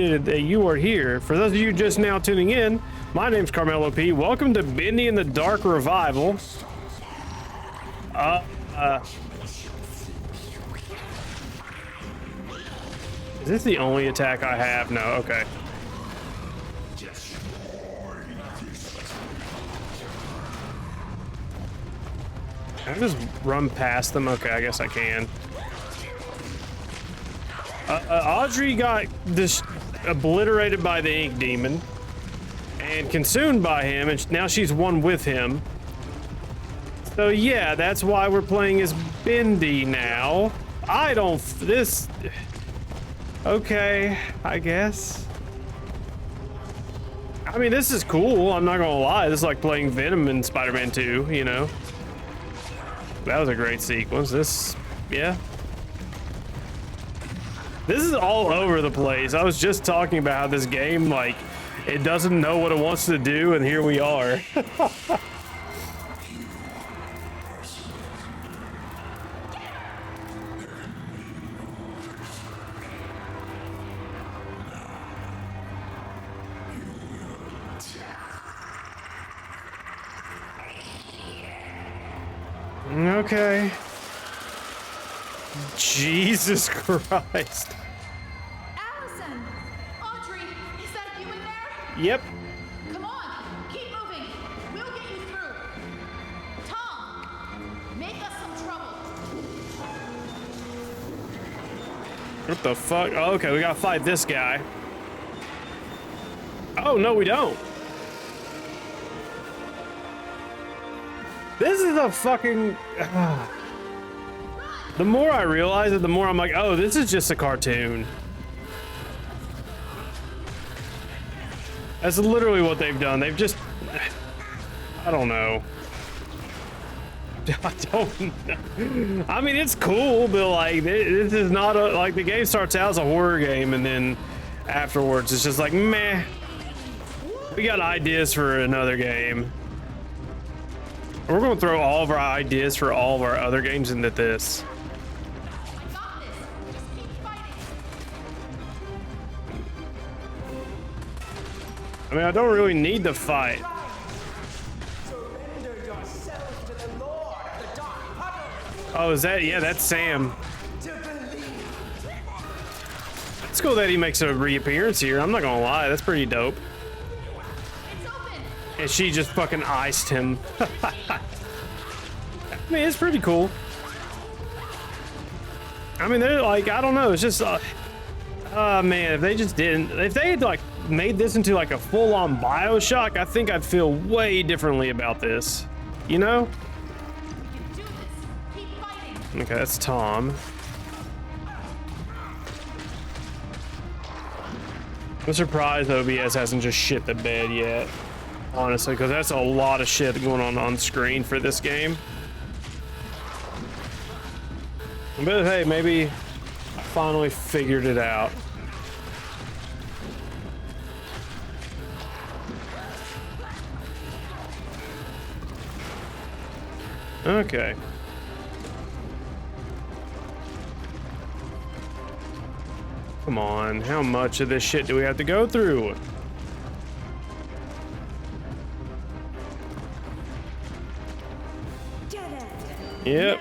appreciated that you are here. For those of you just now tuning in, my name's CarmelOP. Welcome to Bendy in the Dark Revival. Is this the only attack I have? No, okay. Can I just run past them? Okay, I guess I can. Audrey got obliterated by the ink demon and consumed by him, and now she's one with him. So yeah, that's why we're playing as Bendy now. Okay, I guess. I mean, this is cool, I'm not gonna lie. This is like playing Venom in Spider-Man 2, you know? That was a great sequence. Yeah. This is all over the place. I was just talking about how this game, like, it doesn't know what it wants to do, and here we are. Okay. Jesus Christ. Allison! Audrey, is that you in there? Yep. Come on, keep moving. We'll get you through. Tom, make us some trouble. What the fuck? Oh, okay, we gotta fight this guy. Oh, no, we don't. This is a fucking... The more I realize it, the more I'm like, oh, this is just a cartoon. That's literally what they've done. They've just... I don't know. I don't know. I mean, it's cool, but like, this is not a... Like, the game starts out as a horror game, and then afterwards, it's just like, meh. We got ideas for another game. We're gonna throw all of our ideas for all of our other games into this. Got this. Just keep fighting. I mean, I don't really need to fight. Surrender yourself to the Lord of the Dark Puddle. Oh, is that? Yeah, that's Sam. To believe. It's cool that he makes a reappearance here. I'm not gonna lie, that's pretty dope. It's open. And she just fucking iced him. I mean, it's pretty cool. I mean, they're like, I don't know, it's just, man, if they just didn't, if they had like made this into like a full-on BioShock, I think I'd feel way differently about this, you know? You can do this. Keep fighting. Okay, that's Tom. I'm surprised OBS hasn't just shit the bed yet, honestly, because that's a lot of shit going on screen for this game. But hey, maybe I finally figured it out. Okay. Come on, how much of this shit do we have to go through? Yep.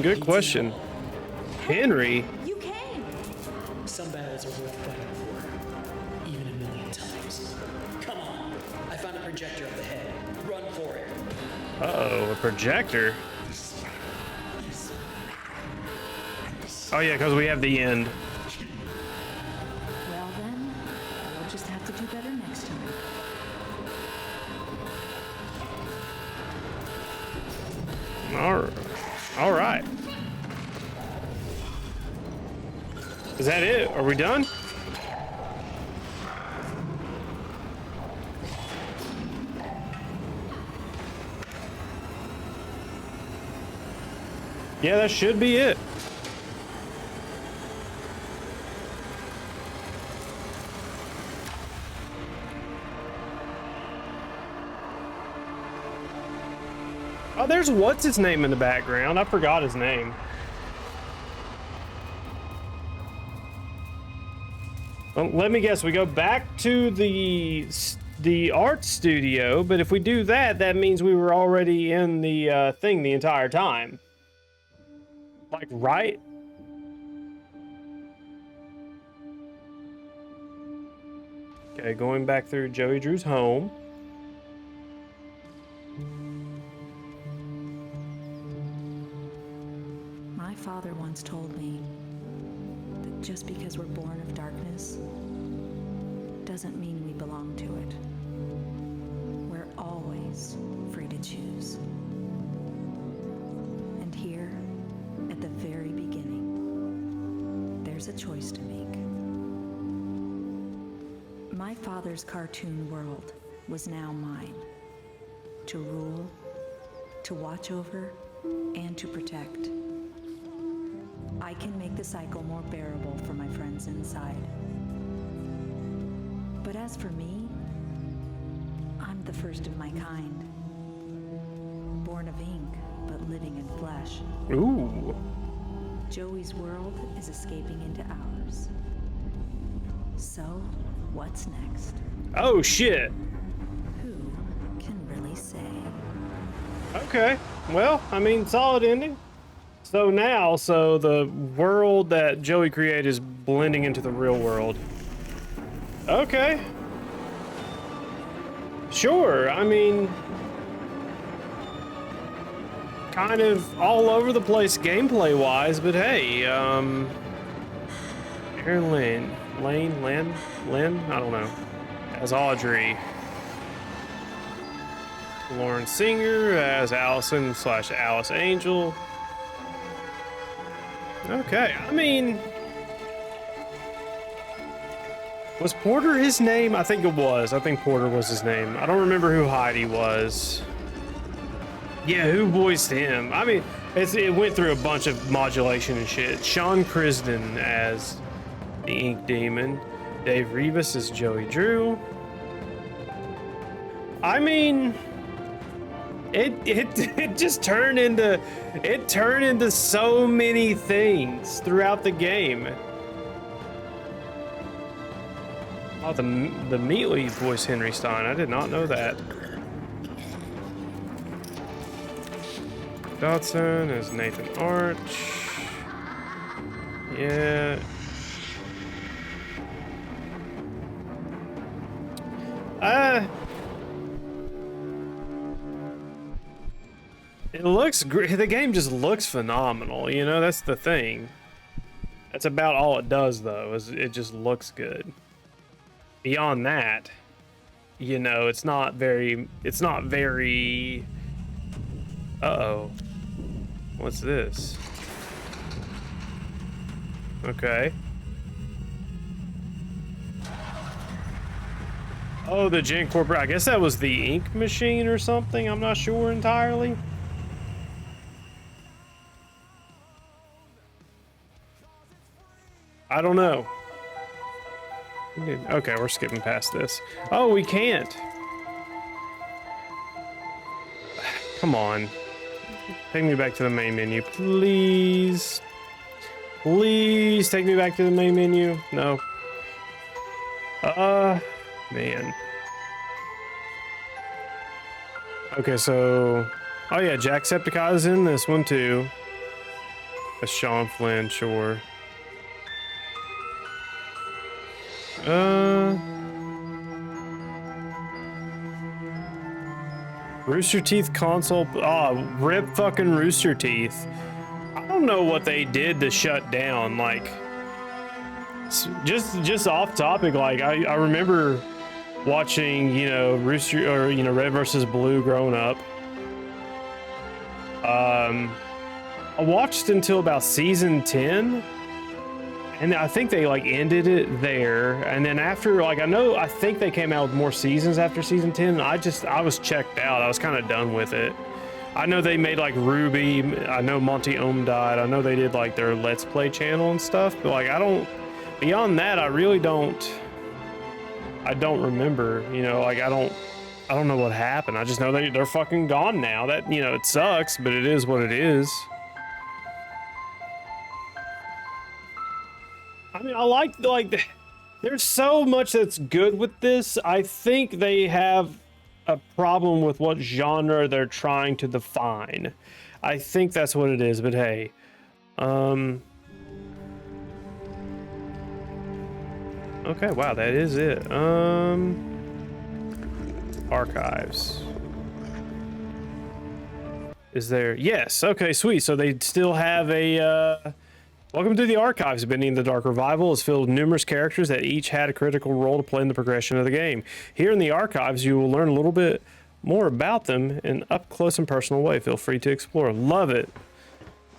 Good question. Henry? You came. Some battles are worth fighting for, even a million times. Come on, I found a projector up ahead. Run for it. Uh-oh, a projector? Oh yeah, because we have the end. Well then, we'll just have to do better next time. All right. Is that it? Are we done? Yeah, that should be it. Oh, there's what's his name in the background. I forgot his name. Well, let me guess, we go back to the art studio, but if we do that, that means we were already in the thing the entire time. Like, right? Okay, going back through Joey Drew's home. My father once told me that just because we're born of darkness doesn't mean we belong to it. We're always free to choose. And here, at the very beginning, there's a choice to make. My father's cartoon world was now mine. To rule, to watch over, and to protect. I can make the cycle more bearable for my friends inside. But as for me, I'm the first of my kind. Born of ink, but living in flesh. Ooh. Joey's world is escaping into ours. So, what's next? Oh, shit. Who can really say? Okay. Well, I mean, solid ending. So now, the world that Joey created is blending into the real world. Okay. Sure, I mean, kind of all over the place gameplay-wise, but hey, Aaron Lynn, I don't know, as Audrey. Lauren Singer as Allison / Alice Angel. Okay, I mean, was Porter his name? I think it was. I think Porter was his name. I don't remember who Heidi was. Yeah, who voiced him? I mean, it went through a bunch of modulation and shit. Sean Crisden as the Ink Demon. Dave Rivas as Joey Drew. I mean, it just turned into so many things throughout the game. Oh, the Meatly voice Henry Stein. I did not know that. Dodson is Nathan Arch. Yeah. It looks great. The game just looks phenomenal. You know, that's the thing. That's about all it does, though, is it just looks good. Beyond that, you know, it's not very. Uh-oh. What's this? Okay. Oh, the Gen Corporate. I guess that was the ink machine or something. I'm not sure entirely. I don't know. Okay, we're skipping past this. Oh, we can't. Come on. Take me back to the main menu, please. Please take me back to the main menu. No. Man. Okay, so... Oh yeah, Jacksepticeye's in this one too. That's Sean Flynn, sure. Rooster Teeth console. Rip fucking Rooster Teeth. I don't know what they did to shut down. Like, just off topic. Like, I remember watching, you know, Red versus Blue growing up. I watched until about season 10. And I think they like ended it there, and then after, like, I think they came out with more seasons after season 10. I was checked out. I was kind of done with it. I know they made like Ruby. I know Monty Ohm died. I know they did like their Let's Play channel and stuff. But like, beyond that, I don't remember. You know, like I don't know what happened. I just know they're fucking gone now. That, you know, it sucks, but it is what it is. I mean, I like There's so much that's good with this. I think they have a problem with what genre they're trying to define. I think that's what it is, but hey. Okay, wow, that is it. Archives. Is there? Yes. Okay, sweet. So they still have a welcome to the archives. Bendy and the Dark Revival is filled with numerous characters that each had a critical role to play in the progression of the game. Here in the archives, you will learn a little bit more about them in up close and personal way. Feel free to explore. Love it.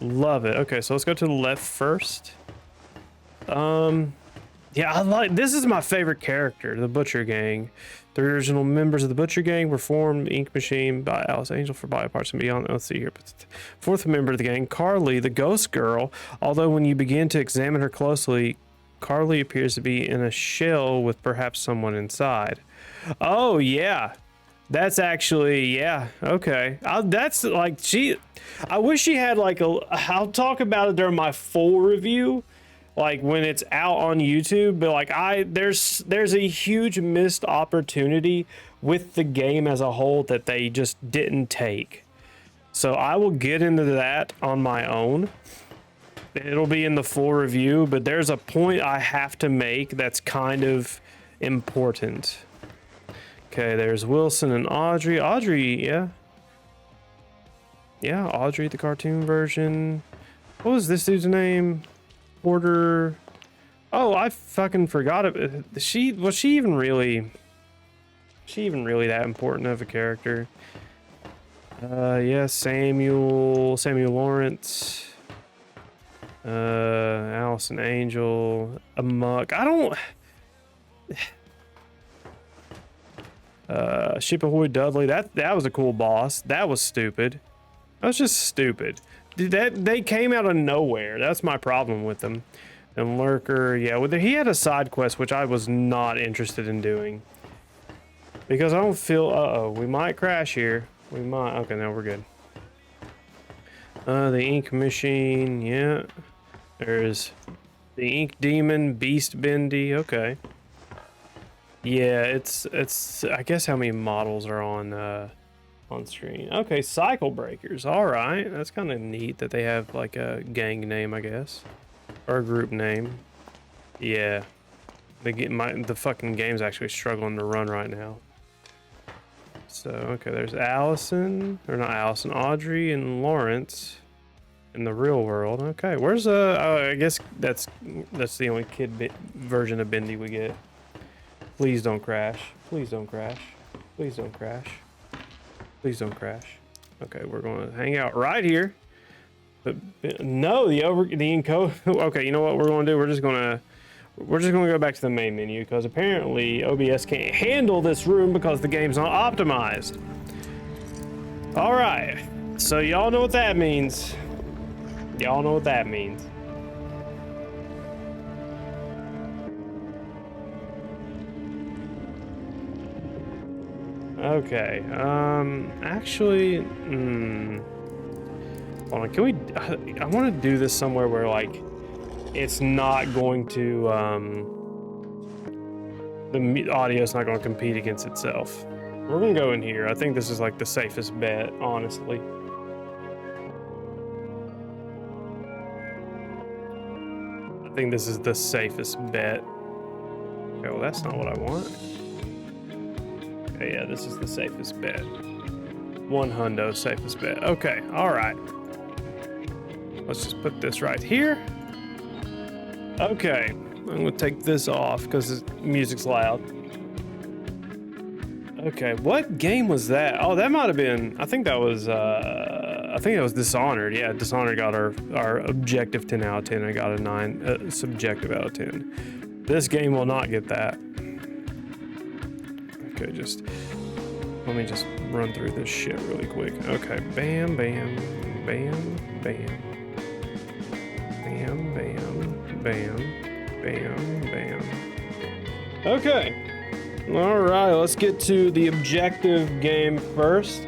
Love it. Okay, so let's go to the left first. Yeah, I like this. Is my favorite character, the Butcher Gang. The original members of the Butcher Gang were formed Ink Machine by Alice Angel for Body Parts and Beyond. Let's see here. Fourth member of the gang, Carly, the Ghost Girl. Although when you begin to examine her closely, Carly appears to be in a shell with perhaps someone inside. Oh yeah, that's actually yeah. Okay, that's like she. I wish she had like a. I'll talk about it during my full review. Like when it's out on YouTube, but like there's a huge missed opportunity with the game as a whole that they just didn't take. So I will get into that on my own. It'll be in the full review, but there's a point I have to make that's kind of important. Okay, there's Wilson and Audrey. Audrey, yeah. Yeah, Audrey, the cartoon version. What was this dude's name? Porter. Oh, I fucking forgot it. Was she even really that important of a character? Yeah, Samuel Lawrence, Allison Angel, Amok. I don't. Ship Ahoy Dudley. That was a cool boss. That was stupid. That was just stupid. They came out of nowhere. That's my problem with them. And Lurker, yeah, he had a side quest which I was not interested in doing because I don't feel. We might crash here. We might. Okay, now we're good. The Ink Machine, yeah. There's the Ink Demon, Beast Bendy. Okay. Yeah, it's. I guess how many models are on screen. Okay, Cycle Breakers. All right, that's kind of neat that they have like a gang name, I guess, or a group name. Yeah, the fucking game's actually struggling to run right now. So okay, there's Audrey and Lawrence in the real world. Okay, where's I guess that's the only kid version of Bendy we get. Please don't crash. Please don't crash. Please don't crash. Please don't crash. Okay, we're going to hang out right here. But no, the encode. Okay, you know what we're going to do? We're just going to go back to the main menu because apparently OBS can't handle this room because the game's not optimized. All right, so y'all know what that means. Y'all know what that means. Okay, actually, hold on, can we, I want to do this somewhere where, like, it's not going to, the audio's not going to compete against itself. We're going to go in here. I think this is, like, the safest bet, honestly. I think this is the safest bet. Okay, well, that's not what I want. Yeah, this is the safest bet. $100 safest bet. Okay, all right. Let's just put this right here. Okay, I'm gonna take this off because the music's loud. Okay, what game was that? Oh, that might have been. I think that was Dishonored. Yeah, Dishonored got our objective 10 out of 10. I got a 9 subjective out of 10. This game will not get that. Okay, let me just run through this shit really quick. Okay, bam, bam, bam, bam, bam, bam, bam, bam, bam. Okay, all right, let's get to the objective game first.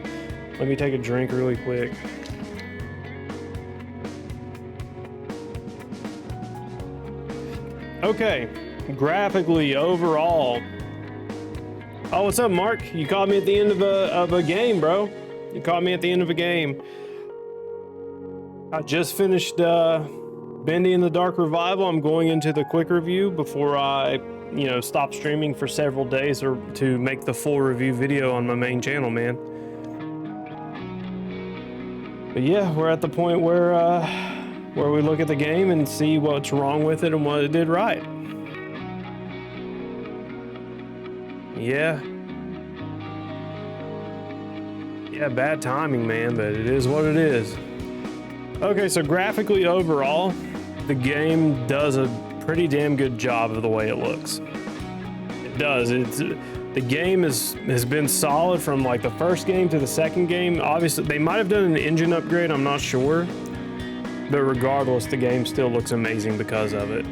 Let me take a drink really quick. Okay, graphically overall. Oh, what's up, Mark? You caught me at the end of a game, bro. You caught me at the end of a game. I just finished Bendy and the Dark Revival. I'm going into the quick review before I, stop streaming for several days or to make the full review video on my main channel, man. But yeah, we're at the point where we look at the game and see what's wrong with it and what it did right. Yeah, bad timing, man, but it is what it is. Okay, so graphically overall, the game does a pretty damn good job of the way it looks. It does. The game has been solid from like the first game to the second game. Obviously, they might have done an engine upgrade, I'm not sure. But regardless, the game still looks amazing because of it.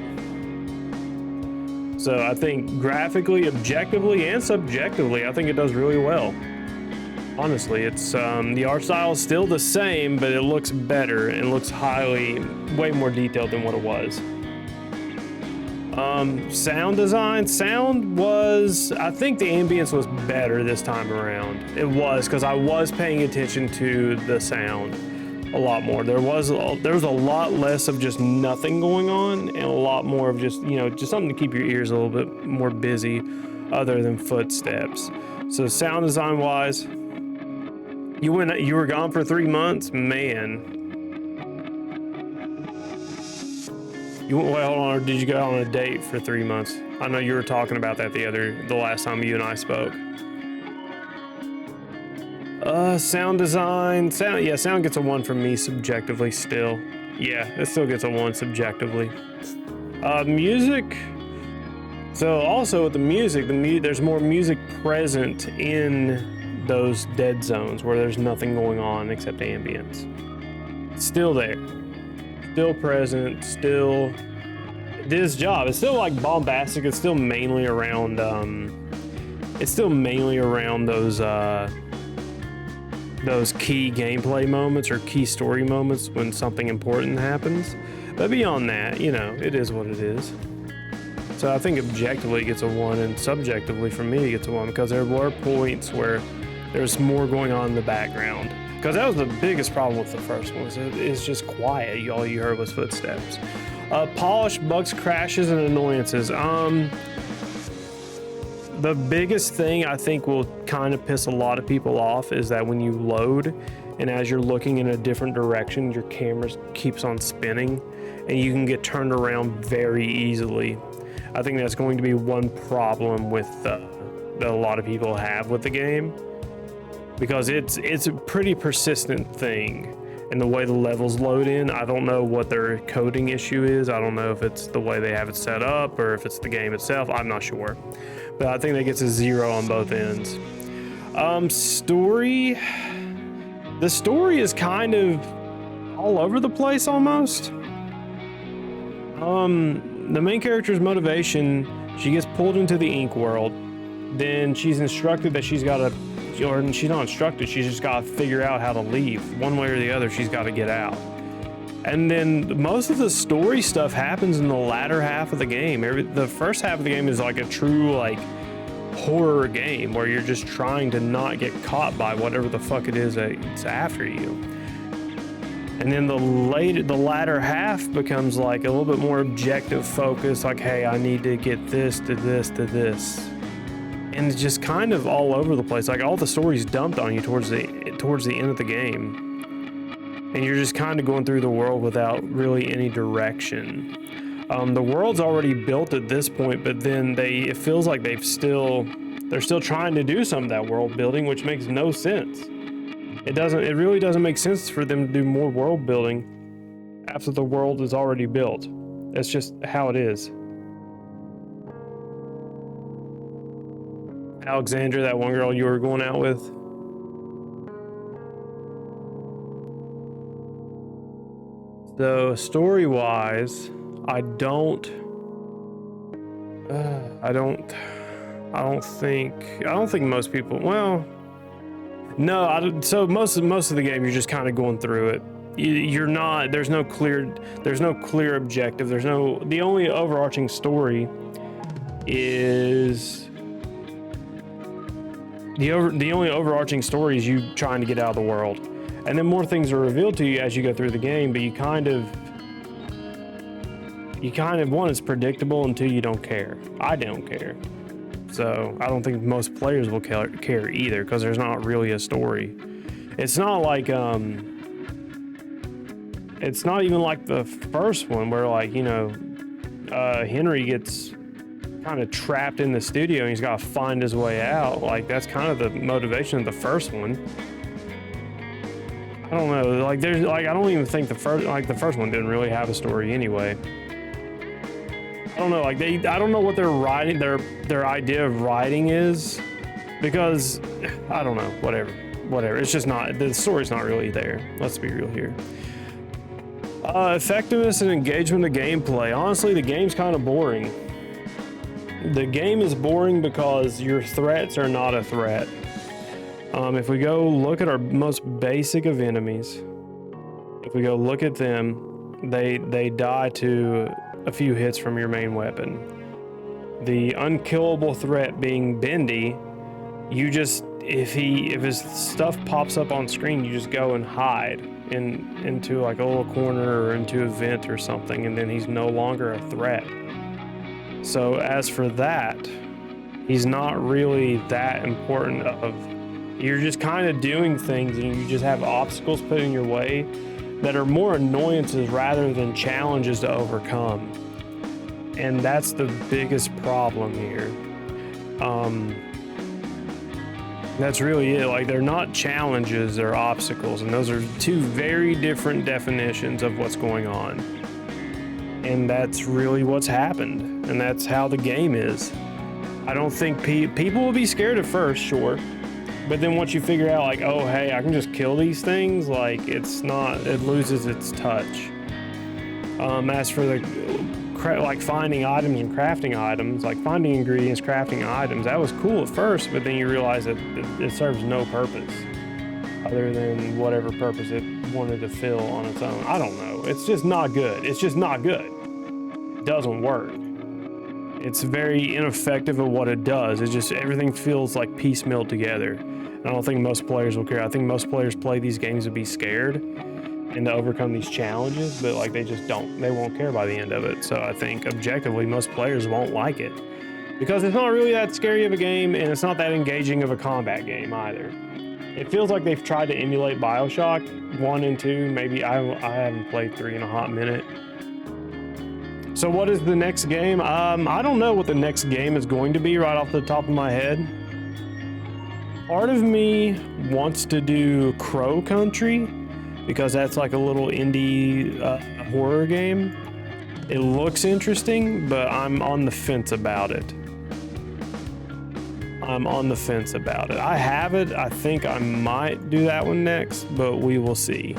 So I think graphically, objectively, and subjectively, I think it does really well. Honestly, it's the art style is still the same, but it looks better and looks way more detailed than what it was. Sound design. Sound was, I think the ambience was better this time around. It was, because I was paying attention to the sound a lot more. There was a lot less of just nothing going on and a lot more of just something to keep your ears a little bit more busy other than footsteps. So sound design wise, you were gone for 3 months, man. Hold on, or did you go on a date for 3 months? I know you were talking about that the last time you and I spoke. Sound design, sound gets a 1 from me subjectively still. Yeah, it still gets a 1 subjectively. Music. So also with the music, there's more music present in those dead zones where there's nothing going on except ambience. It's still there. Still present, still did its job. It's still like bombastic. It's still mainly around those key gameplay moments or key story moments when something important happens. But beyond that, it is what it is. So I think objectively it gets a 1, and subjectively for me it gets a 1 because there were points where there's more going on in the background. Because that was the biggest problem with the first one, was it's just quiet. All you heard was footsteps. Polish, bugs, crashes, and annoyances. The biggest thing I think will kind of piss a lot of people off is that when you load and as you're looking in a different direction, your camera keeps on spinning and you can get turned around very easily. I think that's going to be one problem with that a lot of people have with the game, because it's a pretty persistent thing. And the way the levels load in, I don't know what their coding issue is. I don't know if it's the way they have it set up or if it's the game itself. I'm not sure. But I think that gets a 0 on both ends. Story. The story is kind of all over the place almost. The main character's motivation, she gets pulled into the ink world. Then she's instructed that she's not instructed, she's just got to figure out how to leave. One way or the other, she's got to get out. And then most of the story stuff happens in the latter half of the game. The first half of the game is like a true horror game where you're just trying to not get caught by whatever the fuck it is that's after you. And then the latter half becomes like a little bit more objective focus, like, hey, I need to get this to this to this. And it's just kind of all over the place. Like all the stories dumped on you towards the end of the game. And you're just kind of going through the world without really any direction. The world's already built at this point, but then it feels like they're still trying to do some of that world building, which makes no sense. It really doesn't make sense for them to do more world building after the world is already built. That's just how it is. Alexandra, that one girl you were going out with. So story-wise, I don't think most people. Well, no. So most of the game, you're just kind of going through it. You're not. There's no clear objective. The only overarching story is the only overarching story is you trying to get out of the world, and then more things are revealed to you as you go through the game. But you kind of one, it's predictable, and two, you don't care. I don't care, so I don't think most players will care either, because there's not really a story. It's not like it's not even like the first one where, like, you know, Henry gets kind of trapped in the studio and he's got to find his way out. Like, that's kind of the motivation of the first one. I don't know, like, there's like, I don't even think the first one didn't really have a story anyway. I don't know, like, I don't know what their writing, their idea of writing is, because I don't know, whatever. It's just not, the story's not really there. Let's be real here. Effectiveness and engagement of gameplay. Honestly, the game's kind of boring. The game is boring because your threats are not a threat. If we go look at our most basic of enemies, if we go look at them, they die to a few hits from your main weapon. The unkillable threat being Bendy, you just, if his stuff pops up on screen, you just go and hide into like a little corner or into a vent or something, and then he's no longer a threat. So as for that, he's not really that important. You're just kind of doing things, and you just have obstacles put in your way that are more annoyances rather than challenges to overcome. And that's the biggest problem here. That's really it. Like, they're not challenges, they're obstacles, and those are two very different definitions of what's going on. And that's really what's happened, and that's how the game is. I don't think people will be scared at first, sure, but then once you figure out, like, oh hey, I can just kill these things, like, it loses its touch. As for the like finding items and crafting items, like finding ingredients, crafting items, that was cool at first, but then you realize that it serves no purpose other than whatever purpose it wanted to fill on its own. I don't know. It's just not good. It's just not good. It doesn't work. It's very ineffective at what it does. It's just, everything feels like piecemeal together. I don't think most players will care. I think most players play these games to be scared and to overcome these challenges, but like, they just don't, they won't care by the end of it. So I think objectively most players won't like it because it's not really that scary of a game, and it's not that engaging of a combat game either. It feels like they've tried to emulate BioShock 1 and 2. Maybe I haven't played 3 in a hot minute. So what is the next game? I don't know what the next game is going to be right off the top of my head. Part of me wants to do Crow Country because that's like a little indie horror game. It looks interesting, but I'm on the fence about it. I have it. I think I might do that one next, but we will see.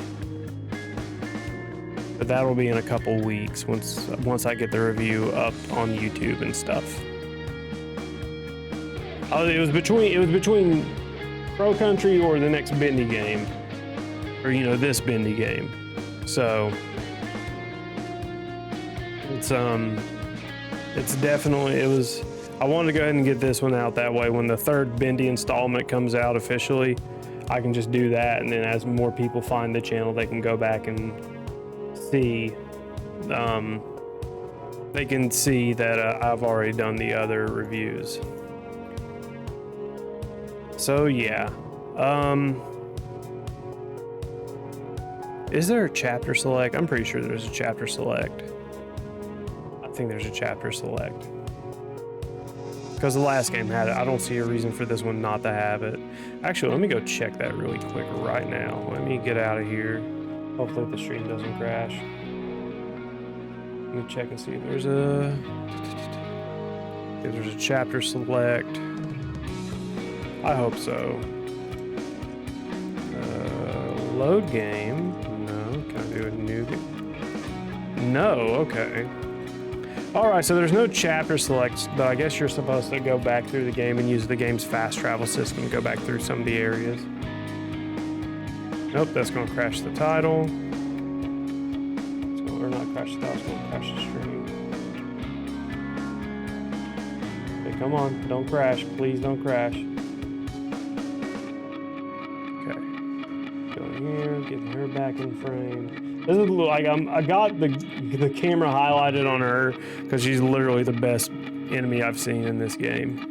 But that'll be in a couple weeks once I get the review up on YouTube and stuff. It was between Crow Country or the next Bendy game, or this Bendy game. So it's definitely, I wanted to go ahead and get this one out that way. When the third Bendy installment comes out officially, I can just do that, and then as more people find the channel, they can go back and see. They can see that I've already done the other reviews. So yeah. Is there a chapter select? I'm pretty sure there's a chapter select. I think there's a chapter select. Because the last game had it. I don't see a reason for this one not to have it. Actually, let me go check that really quick right now. Let me get out of here. Hopefully the stream doesn't crash. Let me check and see if there's a chapter select. I hope so. Load game. No. Can I do a new game? No. Okay. Alright, so there's no chapter selects, but I guess you're supposed to go back through the game and use the game's fast travel system to go back through some of the areas. Nope, that's going to crash the title. Or not crash the title, it's going to crash the stream. come on, don't crash. Please don't crash. Okay. Go here, getting her back in frame. This is like I got the camera highlighted on her because she's literally the best enemy I've seen in this game.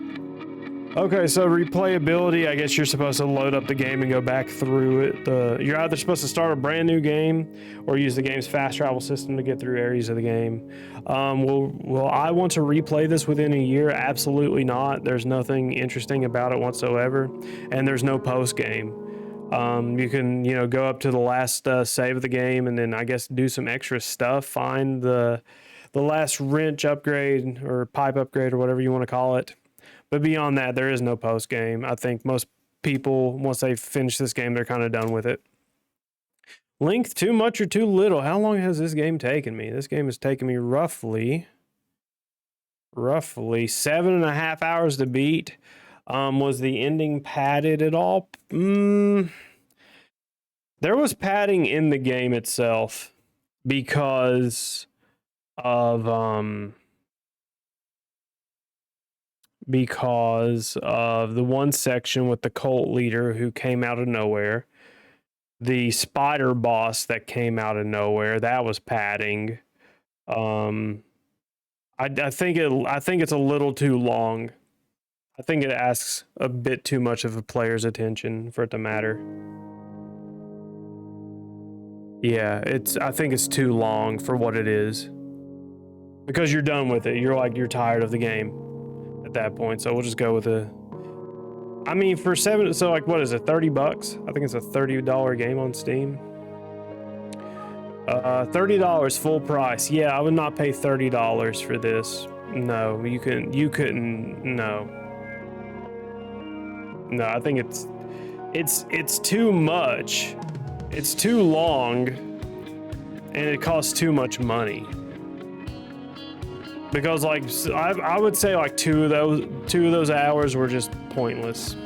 Okay, so replayability, I guess you're supposed to load up the game and go back through it. You're either supposed to start a brand new game or use the game's fast travel system to get through areas of the game. Will I want to replay this within a year? Absolutely not. There's nothing interesting about it whatsoever, and there's no post game. You can, go up to the last save of the game and then I guess do some extra stuff, find the last wrench upgrade or pipe upgrade or whatever you want to call it. But beyond that, there is no post game. I think most people, once they finish this game, they're kind of done with it. Length, too much or too little? How long has this game taken me? This game has taken me roughly 7.5 hours to beat. Was the ending padded at all? There was padding in the game itself because of the one section with the cult leader who came out of nowhere, the spider boss that came out of nowhere, that was padding. I think it's a little too long. I think it asks a bit too much of a player's attention for it to matter. Yeah, I think it's too long for what it is. Because you're done with it. You're tired of the game at that point. So we'll just go with what is it, $30? I think it's a $30 game on Steam. $30 full price. Yeah, I would not pay $30 for this. No, you couldn't, no. No, I think it's too much. It's too long, and it costs too much money. Because I would say like two of those hours were just pointless.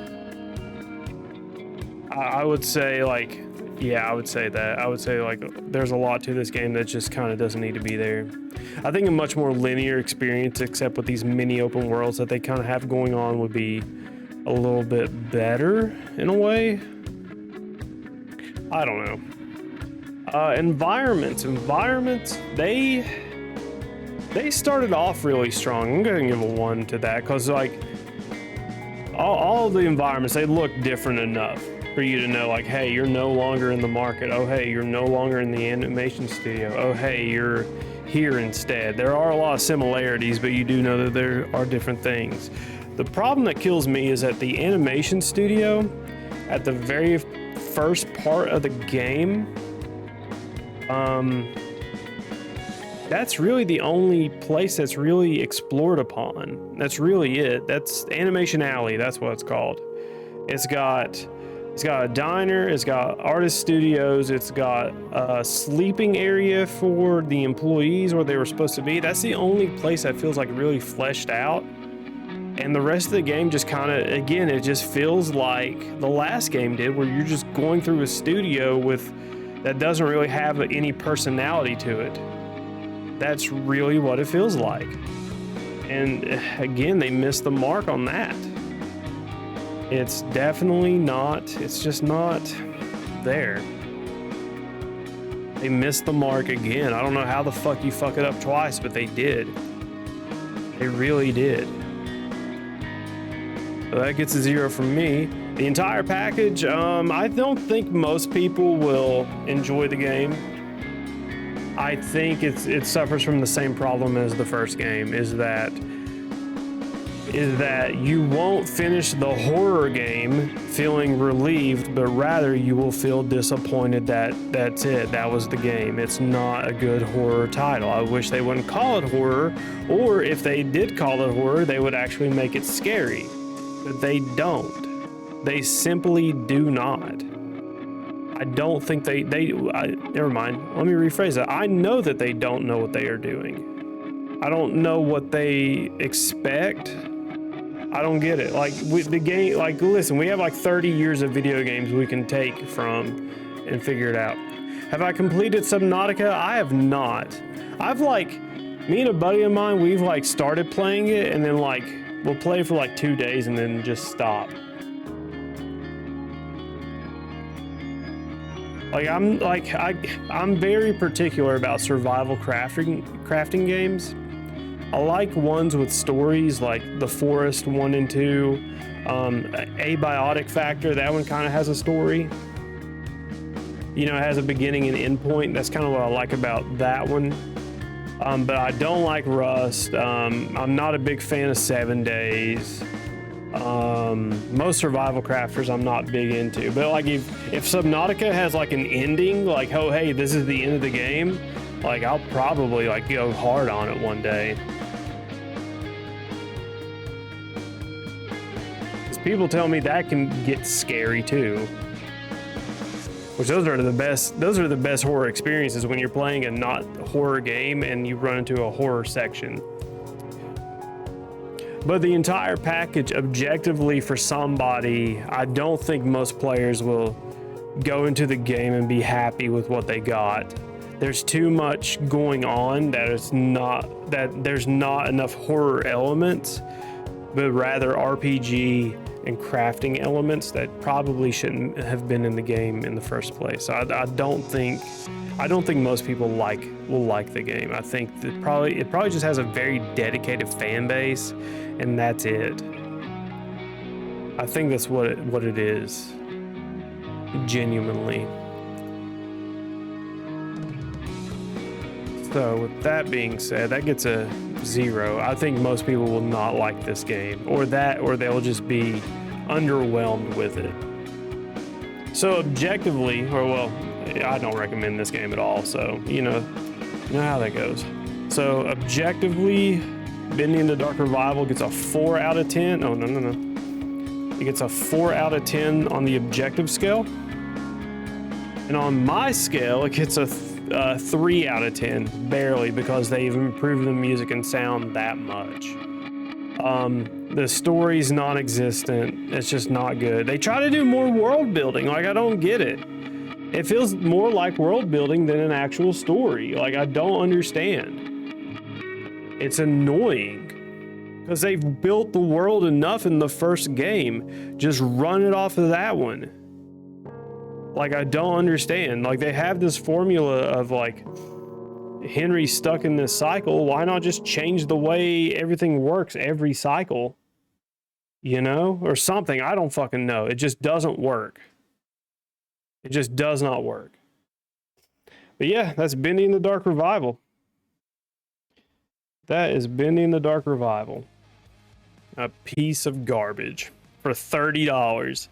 I would say I would say that. I would say there's a lot to this game that just kind of doesn't need to be there. I think a much more linear experience, except with these mini open worlds that they kind of have going on, would be a little bit better in a way. I don't know. Environments, they started off really strong. I'm gonna give a 1 to that because all the environments, they look different enough for you to know hey, you're no longer in the market. Oh, hey, you're no longer in the animation studio. Oh, hey, you're here instead. There are a lot of similarities, but you do know that there are different things. The problem that kills me is that the animation studio, at the very first part of the game, that's really the only place that's really explored upon. That's really it. That's Animation Alley. That's what it's called. It's got a diner. It's got artist studios. It's got a sleeping area for the employees where they were supposed to be. That's the only place that feels really fleshed out. And the rest of the game just kind of, again, it just feels like the last game did, where you're just going through a studio that doesn't really have any personality to it. That's really what it feels like. And again, they missed the mark on that. It's just not there. They missed the mark again. I don't know how the fuck you fuck it up twice, but they did. They really did. So that gets a 0 from me. The entire package, I don't think most people will enjoy the game. I think it suffers from the same problem as the first game, is that you won't finish the horror game feeling relieved, but rather you will feel disappointed that that's it, that was the game. It's not a good horror title. I wish they wouldn't call it horror, or if they did call it horror, they would actually make it scary. But they don't. They simply do not. I don't think never mind. Let me rephrase that. I know that they don't know what they are doing. I don't know what they expect. I don't get it. The game, listen, we have 30 years of video games we can take from and figure it out. Have I completed Subnautica? I have not. Me and a buddy of mine, we've started playing it and then we'll play for like 2 days and then just stop. Like I'm very particular about survival crafting games. I like ones with stories like The Forest 1 and 2, Abiotic Factor. That one kind of has a story. You know, it has a beginning and end point. That's kind of what I like about that one. But I don't like Rust. I'm not a big fan of 7 Days. Most survival crafters I'm not big into. But like if Subnautica has like an ending, like, oh hey, this is the end of the game, like I'll probably like go hard on it one day. Because people tell me that can get scary too. Which those are the best horror experiences, when you're playing a not horror game and you run into a horror section. But the entire package, objectively, for somebody, I don't think most players will go into the game and be happy with what they got. There's too much going on that there's not enough horror elements, but rather RPG and crafting elements that probably shouldn't have been in the game in the first place. I don't think most people will like the game. I think that it probably just has a very dedicated fan base, and that's it. I think that's what it is, genuinely. So with that being said, that gets a 0. I think most people will not like this game, or they'll just be underwhelmed with it. So objectively, I don't recommend this game at all, so you know how that goes. So objectively, Bendy and the Dark Revival gets a 4 out of 10. Oh no. It gets a 4 out of 10 on the objective scale. And on my scale, it gets a 3 out of 10, barely, because they've improved the music and sound that much. The story's non-existent. It's just not good. They try to do more world building. Like, I don't get it. It feels more like world building than an actual story. Like, I don't understand. It's annoying because they've built the world enough in the first game. Just run it off of that one. Like, I don't understand. Like, they have this formula of like Henry's stuck in this cycle. Why not just change the way everything works every cycle? You know, or something. I don't fucking know. It just doesn't work. It just does not work. But yeah, that's Bendy and the Dark Revival. That is Bendy and the Dark Revival. A piece of garbage for $30.